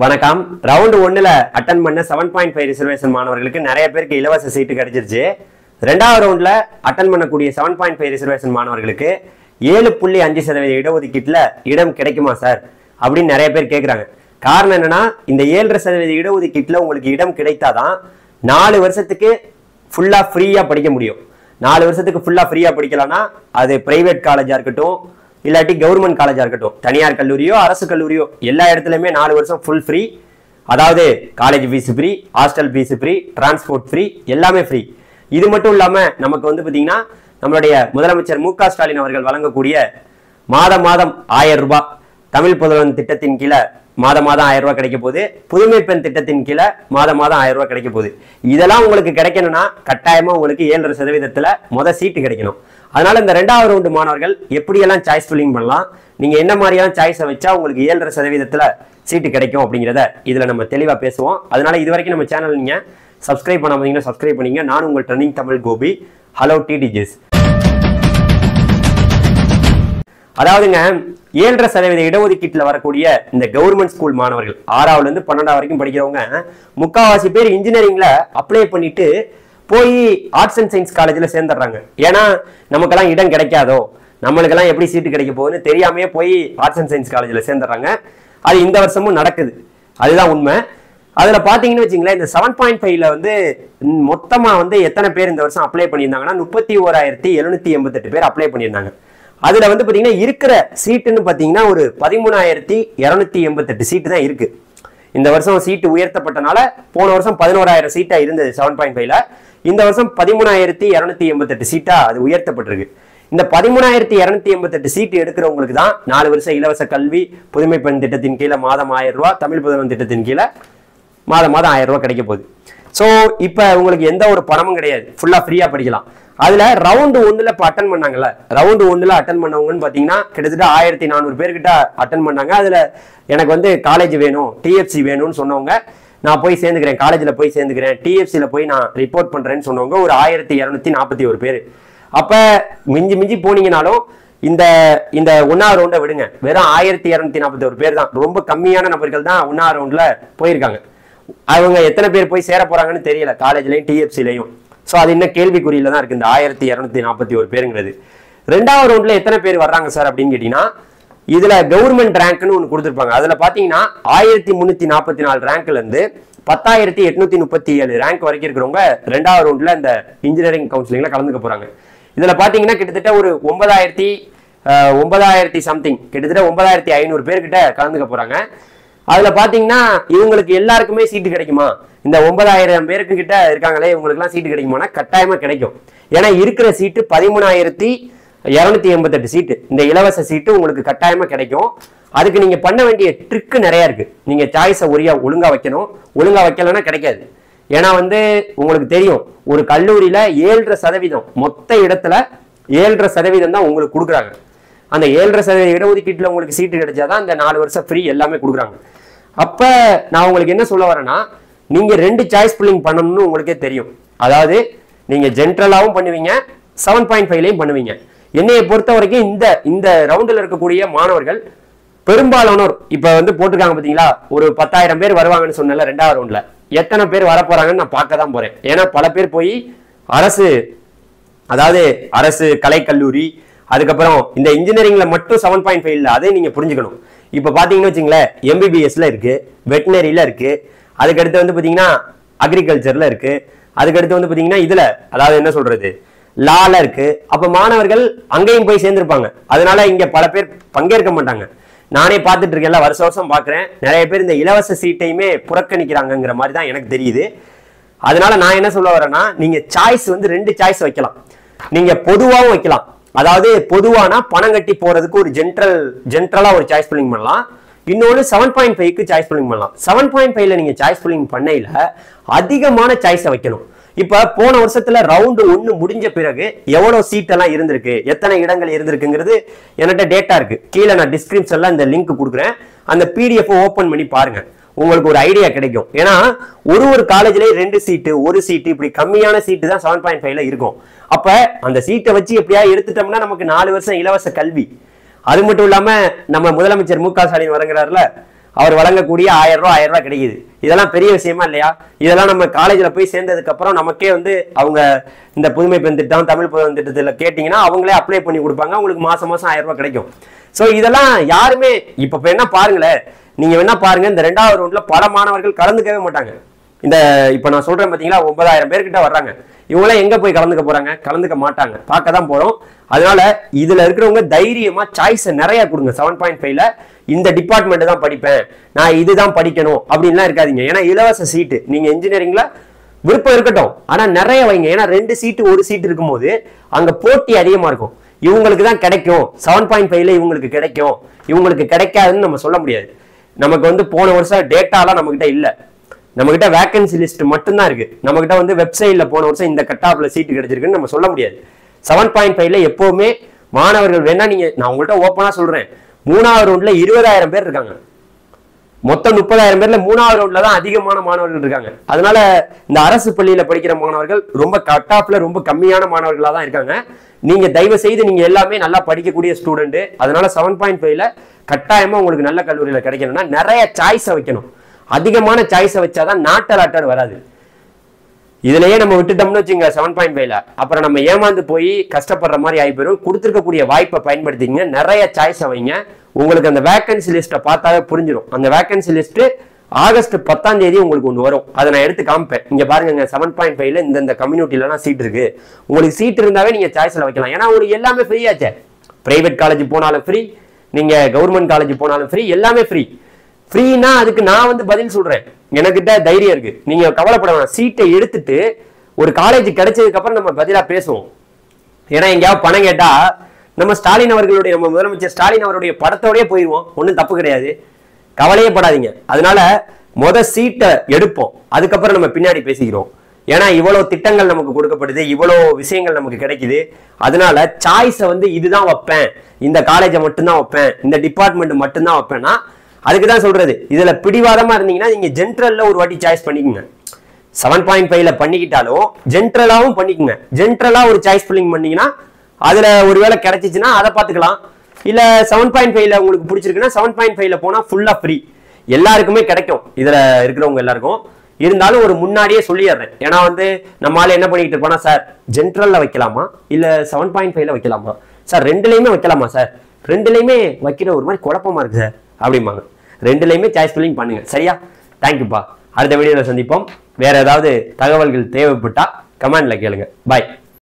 வணக்கம். Round 1ல attend பண்ண 7.5 reservation மாணவர்களுக்கு நிறைய பேருக்கு இலவச சீட்டு கிடைச்சிருச்சு. ரெண்டாவது ரவுண்ட்ல அட்டன் பண்ணக்கூடிய 7.5 ரிசர்வேஷன் மாணவர்களுக்கு 7.5% இடஒதுக்கீட்டுல இடம் கிடைக்குமா சார் அப்படின்னு நிறைய பேர் கேட்குறாங்க. காரணம் என்னன்னா, இந்த 7.5% இடஒதுக்கீட்டுல உங்களுக்கு இடம் கிடைத்தாதான் 4 வருஷத்துக்கு ஃபுல்லா ஃப்ரீயா படிக்க முடியும். 4 வருஷத்துக்கு ஃபுல்லா ஃப்ரீயா படிக்கலாம்னா அது பிரைவேட் காலேஜா இருக்கட்டும், இல்லாட்டி கவர்மெண்ட் காலேஜா இருக்கட்டும், தனியார் கல்லூரியோ அரசு கல்லூரியோ, எல்லா இடத்துலையுமே 4 வருஷம் ஃபுல் ஃப்ரீ. அதாவது college fees free, hostel fees free, transport free, எல்லாமே ஃப்ரீ. இது மட்டும் இல்லாம நமக்கு பாத்தீங்கன்னா நம்மளுடைய முதலமைச்சர் மு.க. ஸ்டாலின் அவர்கள் வழங்கக்கூடிய மாதம் 1000 ரூபாய் தமிழ் புதல்வன் திட்டத்தின் கீழே மாதம் 1000 ரூபாய் கிடைக்க போகுது. புதுமை பெண் திட்டத்தின் கீழே மாதம் 1000 ரூபாய் கிடைக்க போகுது. இதெல்லாம் உங்களுக்கு கிடைக்கணும்னா கட்டாயமா உங்களுக்கு 7.5% சீட்டு கிடைக்கணும். அதனால இந்த ரெண்டாவது ரவுண்டு மாணவர்கள் எப்படியெல்லாம் சாய்ஸ் ஃபில்லிங் பண்ணலாம், நீங்க என்ன மாதிரியான சாய்ஸை வச்சா உங்களுக்கு 7.5% சீட்டு கிடைக்கும் அப்படிங்கிறத இதுல நம்ம தெளிவா பேசுவோம். அதனால இது வரைக்கும் நம்ம சேனல் நீங்க சப்ஸ்கிரைப் பண்ணாமீங்கன்னா சப்ஸ்கிரைப் பண்ணீங்க. நான் உங்கள் ட்ரெண்டிங் தமிழ் கோபி. ஹலோ டிடிஜிஸ். அதாவதுங்க 7.5% இடஒதுக்கீட்டுல வரக்கூடிய இந்த கவர்மெண்ட் ஸ்கூல் மாணவர்கள் 6ஆவதுல இருந்து 12ஆவது வரைக்கும் படிக்கிறவங்க முக்காவாசி பேர் இன்ஜினியரிங்ல அப்ளை பண்ணிட்டு போய் ஆர்ட்ஸ் அண்ட் சயின்ஸ் காலேஜ்ல சேர்ந்துடுறாங்க. ஏன்னா நமக்கெல்லாம் இடம் கிடைக்காதோ, நம்மளுக்கெல்லாம் எப்படி சீட்டு கிடைக்க போகுதுன்னு தெரியாமையே போய் ஆர்ட்ஸ் அண்ட் சயின்ஸ் காலேஜ்ல சேர்ந்துடுறாங்க. அது இந்த வருஷமும் நடக்குது, அதுதான் உண்மை. அதுல பாத்தீங்கன்னு வச்சுங்களேன், இந்த 7.5ல மொத்தமா எத்தனை பேர் இந்த வருஷம் அப்ளை பண்ணியிருந்தாங்கன்னா 31,788 பேர் அப்ளை பண்ணியிருந்தாங்க. அதுல பாத்தீங்கன்னா இருக்கிற சீட்டுன்னு பாத்தீங்கன்னா ஒரு 13,288 சீட்டு தான் இருக்கு. இந்த வருஷம் சீட்டு உயர்த்தப்பட்டனால போன வருஷம் 11,000 சீட்டா இருந்தது 7.5ல. இந்த வருஷம் 13,288 சீட்டா அது உயர்த்தப்பட்டிருக்கு. இந்த 13,288 சீட்டு எடுக்கிறவங்களுக்கு தான் 4 வருஷம் இலவச கல்வி, புதுமை பெண் திட்டத்தின் கீழே மாதம் 1000 ரூபாய், தமிழ் புதல்வன் திட்டத்தின் கீழே மாதம் 1000 ரூபாய் கிடைக்க போகுது. ஸோ இப்போ உங்களுக்கு எந்த ஒரு பணமும் கிடையாது, ஃபுல்லா ஃப்ரீயா படிக்கலாம். அதுல ரவுண்டு 1ல இப்போ அட்டன் பண்ணாங்கல்ல, ரவுண்டு 1ல அட்டன் பண்ணவங்கன்னு பாத்தீங்கன்னா கிட்டத்தட்ட 1400 பேர்கிட்ட அட்டன் பண்ணாங்க. அதுல எனக்கு காலேஜ் வேணும், டிஎஃப்சி வேணும்னு சொன்னவங்க நான் போய் சேர்ந்துக்கிறேன், காலேஜில் போய் சேர்ந்துக்கிறேன், டிஎஃப்சியில் போய் நான் ரிப்போர்ட் பண்றேன்னு சொன்னவங்க ஒரு 1241 பேர். அப்ப மிஞ்சி போனீங்கனாலும் இந்த 1ஆவது ரவுண்டை விடுங்க, வெறும் 1241 பேர் தான், ரொம்ப கம்மியான நபர்கள் தான் 1ஆவது ரவுண்ட்ல போயிருக்காங்க. அவங்க எத்தனை பேர் போய் சேர போறாங்கன்னு தெரியல, காலேஜ்லயும் டிஎஃப்சிலையும். ஸோ அது இன்னும் கேள்விக்குறியில தான் இருக்கு இந்த 1241 பேருங்கிறது. ரெண்டாவது ரவுண்ட்ல எத்தனை பேர் வர்றாங்க சார் அப்படின்னு கேட்டீங்கன்னா, இதுல கவர்மெண்ட் ரேங்க்னு ஒன்று கொடுத்துருப்பாங்க. அதுல பாத்தீங்கன்னா 1344 ரேங்க்ல இருந்து 10,837 ரேங்க் வரைக்கும் இருக்கிறவங்க ரெண்டாவது ரவுண்ட்ல இந்த இன்ஜினியரிங் கவுன்சிலிங்ல கலந்துக்க போறாங்க. இதுல பாத்தீங்கன்னா கிட்டத்தட்ட ஒரு 9,000 சம்திங், கிட்டத்தட்ட 9,500 பேர்கிட்ட கலந்துக்க போறாங்க. அதுல பாத்தீங்கன்னா இவங்களுக்கு எல்லாருக்குமே சீட்டு கிடைக்குமா? இந்த 9,000 பேருக்கு கிட்ட இருக்காங்களே, இவங்களுக்கு எல்லாம் சீட்டு கிடைக்குமானா கட்டாயமா கிடைக்கும். ஏன்னா இருக்கிற சீட்டு 13,288 சீட்டு, இந்த இலவச சீட்டு உங்களுக்கு கட்டாயமா கிடைக்கும். அதுக்கு நீங்க பண்ண வேண்டிய ட்ரிக்கு நிறைய இருக்கு. நீங்க சாய்ஸை ஒழுங்கா வைக்கணும், ஒழுங்கா வைக்கலன்னா கிடைக்காது. ஏன்னா உங்களுக்கு தெரியும், ஒரு கல்லூரியில 7.5% மொத்த இடத்துல 7.5% தான் உங்களுக்கு கொடுக்குறாங்க. அந்த 7.5% இடஒதுக்கீட்டுல உங்களுக்கு சீட்டு கிடைச்சாதான் இந்த 4 வருஷம் ஃப்ரீ எல்லாமே கொடுக்குறாங்க. அப்ப நான் உங்களுக்கு என்ன சொல்ல வரேன்னா, நீங்க 2 சாய்ஸ் ஃபில்லிங் பண்ணணும்னு உங்களுக்கே தெரியும். அதாவது நீங்க ஜென்ரலாவும் பண்ணுவீங்க, 7.5லையும் பண்ணுவீங்க. என்னையை பொறுத்த வரைக்கும் இந்த ரவுண்டில் இருக்கக்கூடிய மாணவர்கள் பெரும்பாலானோர் இப்ப போட்டிருக்காங்க பாத்தீங்களா, ஒரு 10,000 பேர் வருவாங்கன்னு சொன்னல ரெண்டாவது ரவுண்ட்ல, எத்தனை பேர் வரப்போறாங்கன்னு நான் பார்க்க தான் போறேன். ஏன்னா பல பேர் போய் அரசு கலைக்கல்லூரி, அதுக்கப்புறம் இந்த இன்ஜினியரிங்ல மட்டும் 7.5 இல்ல, அதே நீங்க புரிஞ்சுக்கணும். இப்ப பாத்தீங்கன்னு வச்சுங்களேன், எம்பிபிஎஸ்ல இருக்கு, வெட்டினரியில இருக்கு, அதுக்கடுத்து பாத்தீங்கன்னா அக்ரிகல்ச்சர்ல இருக்கு, அதுக்கடுத்து பாத்தீங்கன்னா இதுல அதாவது என்ன சொல்றது லால இருக்கு. அப்ப மாணவர்கள் அங்கேயும் போய் சேர்ந்திருப்பாங்க. அதனால இங்க பல பேர் பங்கேற்க மாட்டாங்க. நானே பார்த்துட்டு இருக்கேன், வருஷம் பாக்குறேன், நிறைய பேர் இந்த இலவச சீட்டையுமே புறக்கணிக்கிறாங்கிற மாதிரி தான் எனக்கு தெரியுது. அதனால நான் என்ன சொல்ல வரேன்னா, நீங்க சாய்ஸ் 2 சாய்ஸ் வைக்கலாம். நீங்க பொதுவாகவும் வைக்கலாம். அதாவது பொதுவானா பணம் கட்டி போறதுக்கு ஒரு ஜென்ரலா ஒரு சாய்ஸ் ஃபில்லிங் பண்ணலாம். இன்னொன்று 7.5க்கு சாய்ஸ் ஃபில்லிங் பண்ணலாம். 7.5ல நீங்க சாய்ஸ் ஃபில்லிங் பண்ணையில அதிகமான சாய்ஸை வைக்கணும். இப்ப போன வருஷத்துல ரவுண்டு 1 முடிஞ்ச பிறகு எவ்வளவு சீட் எல்லாம் இருந்திருக்கு, எத்தனை இடங்கள் இருந்திருக்குங்கிறது என்கிட்ட டேட்டா இருக்கு. கீழே நான் டிஸ்கிரிப்ஷன்ல இந்த லிங்க் கொடுக்குறேன், அந்த பிடிஎஃப் ஓபன் பண்ணி பாருங்க, உங்களுக்கு ஒரு ஐடியா கிடைக்கும். ஏன்னா ஒரு காலேஜ்லயே 2 சீட்டு 1 சீட்டு இப்படி கம்மியான சீட்டு தான் 7.5ல இருக்கும். அப்ப அந்த சீட்டை வச்சு எப்படியா எடுத்துட்டோம்னா நமக்கு 4 வருஷம் இலவச கல்வி. அது மட்டும் இல்லாம நம்ம முதலமைச்சர் மு.க. ஸ்டாலின் வழங்குறாருல, அவர் வழங்கக்கூடிய 1000 ரூபாய் கிடைக்குது. இதெல்லாம் பெரிய விஷயமா இல்லையா? இதெல்லாம் நம்ம காலேஜ்ல போய் சேர்ந்ததுக்கு அப்புறம் நமக்கே வந்து அவங்க இந்த புதுமை பெண் திட்டம், தமிழ் புதுமை திட்டத்துல கேட்டீங்கன்னா அவங்களே அப்ளை பண்ணி கொடுப்பாங்க. உங்களுக்கு மாசம் 1000 ரூபாய் கிடைக்கும். சோ இதெல்லாம் யாருமே இப்ப என்ன பாருங்களேன், நீங்க வேணா பாருங்க, இந்த 2வது ரவுண்ட்ல பல மாணவர்கள் கலந்துக்கவே மாட்டாங்க. இந்த இப்ப நான் சொல்றேன் பாத்தீங்களா, 9000 பேர்கிட்ட வர்றாங்க. இவங்களாம் எங்க போய் கலந்துக்க போறாங்க? கலந்துக்க மாட்டாங்க, பார்க்க தான் போறோம். அதனால இதுல இருக்கிறவங்க தைரியமா சாய்ஸை நிறைய கொடுங்க. 7.5ல இந்த டிபார்ட்மெண்ட் தான் படிப்பேன், நான் இதுதான் படிக்கணும் அப்படின்லாம் இருக்காதீங்க. ஏன்னா இலவச சீட்டு, நீங்க இன்ஜினியரிங்ல விருப்பம் இருக்கட்டும், ஆனா நிறைய வைங்க. ஏன்னா 2 சீட்டு 1 சீட்டு இருக்கும்போது அங்க போட்டி அதிகமா இருக்கும். இவங்களுக்கு தான் கிடைக்கும், 7.5ல இவங்களுக்கு கிடைக்கும், இவங்களுக்கு கிடைக்காதுன்னு நம்ம சொல்ல முடியாது. நமக்கு வந்து போன வருஷம் டேட்டாலாம் நம்ம கிட்ட இல்ல, நம்ம கிட்ட வேகன்சி லிஸ்ட் மட்டும்தான் இருக்கு. நம்ம கிட்ட வந்து வெப்சைட்ல போன வருஷம் இந்த கட் ஆஃப்ல சீட்டு கிடைச்சிருக்குன்னு நம்ம சொல்ல முடியாது. 7.5ல எப்பவுமே மாணவர்கள் வேணா, நீங்க நான் உங்கள்கிட்ட ஓப்பனா சொல்றேன், 3வது ரவுண்ட்ல 20000 பேர் இருக்காங்க. மொத்தம் 30000 பேர்ல 3வது ரவுண்ட்ல தான் அதிகமான மாணவர்கள் இருக்காங்க. அதனால இந்த அரசு பள்ளியில படிக்கிற மாணவர்கள் ரொம்ப கட் ஆஃப்ல ரொம்ப கம்மியான மாணவர்களா தான் இருக்காங்க. நீங்க தயவு செய்து நீங்க எல்லாமே நல்லா படிக்கக்கூடிய ஸ்டூடெண்ட். அதனால 7.5ல கட்டாயமா உங்களுக்கு நல்ல கல்லூரியில கிடைக்கணும்னா நிறைய சாய்ஸை வைக்கணும். அதிகமான சாய்ஸை வச்சாதான் நாட்டலாட்டர் வராது. இதுலயே நம்ம விட்டுட்டோம்னு வச்சுங்க 7.5ல, அப்புறம் நம்ம ஏமாந்து போய் கஷ்டப்படுற மாதிரி ஆகி போயிடும். கொடுத்துருக்கக்கூடிய வாய்ப்பை பயன்படுத்திங்க, நிறைய சாய்ஸை வைங்க. உங்களுக்கு அந்த வேகன்சி லிஸ்ட்டை பார்த்தாவே புரிஞ்சிடும். அந்த வேகன்சி லிஸ்ட் ஆகஸ்ட் 10ஆம் தேதி உங்களுக்கு ஒன்று வரும். அதை நான் எடுத்து காமிப்பேன். இங்க பாருங்க, 7.5ல இந்த கம்யூனிட்டிலாம் சீட் இருக்கு. உங்களுக்கு சீட் இருந்தாவே நீங்க சாய்ஸ்ல வைக்கலாம். ஏன்னா உங்களுக்கு எல்லாமே ஃப்ரீ ஆச்சே. பிரைவேட் காலேஜ் போனாலும் ஃப்ரீ, நீங்க கவர்மெண்ட் காலேஜ் போனாலும் ஃப்ரீ, எல்லாமே ஃப்ரீ. ஃப்ரீனா அதுக்கு நான் வந்து பதில் சொல்றேன், எனக்கிட்ட தைரியம் இருக்கு. நீங்க கவலைப்பட வேணாம். சீட்டை எடுத்துட்டு ஒரு காலேஜ் கிடைச்சதுக்கு அப்புறம் நம்ம பதிலா பேசுவோம். ஏன்னா எங்கேயாவது பணம் கேட்டா நம்ம ஸ்டாலின் அவர்களுடைய, நம்ம முதலமைச்சர் ஸ்டாலின் அவருடைய படத்தோடய போயிடுவோம். ஒன்றும் தப்பு கிடையாது, கவலையே படாதீங்க. அதனால சீட்டை எடுப்போம், அதுக்கப்புறம் நம்ம பின்னாடி பேசிக்கிறோம். ஏன்னா இவ்வளவு திட்டங்கள் நமக்கு கொடுக்கப்படுது, இவ்வளவு விஷயங்கள் நமக்கு கிடைக்குது. அதனால சாய்ஸை வந்து இதுதான் வைப்பேன், இந்த காலேஜை மட்டும்தான் வைப்பேன், இந்த டிபார்ட்மெண்ட் மட்டும்தான் வைப்பேன்னா அதுக்கு தான் சொல்றது. இதுல பிடிவாதமா இருந்தீங்கன்னா நீங்க ஜென்ரல்ல ஒரு வாட்டி சாய்ஸ் பண்ணிக்கோங்க. 7.5ல பண்ணிக்கிட்டாலும் ஜென்ரலாவும் பண்ணிக்கோங்க. ஜென்ரலா ஒரு சாய்ஸ் ஃபில்லிங் பண்ணீங்கன்னா அதுல ஒருவேளை கிடைச்சிச்சுன்னா அதை பார்த்துக்கலாம். இல்ல 7.5ல உங்களுக்கு பிடிச்சிருக்குன்னா 7.5ல போனா ஃபுல்லா ஃப்ரீ, எல்லாருக்குமே கிடைக்கும். இதுல இருக்கிறவங்க எல்லாருக்கும். இருந்தாலும் ஒரு முன்னாடியே சொல்லிடுறேன். ஏன்னா வந்து நம்மளால என்ன பண்ணிக்கிட்டு இருப்போம்னா, சார் ஜென்ரல்ல வைக்கலாமா இல்ல 7.5ல வைக்கலாமா சார், 2லையுமே வைக்கலாமா சார், 2லையுமே வைக்கிற ஒரு மாதிரி குழப்பமா இருக்கு சார் அப்படிம்பாங்க. 2லையுமே சாய்ஸ் ஃபில்லிங் பண்ணுங்க. சரியா? தேங்க்யூப்பா. அடுத்த வீடியோல சந்திப்போம். வேற ஏதாவது தகவல்கள் தேவைப்பட்டா கமெண்ட்ல கேளுங்க. பாய்.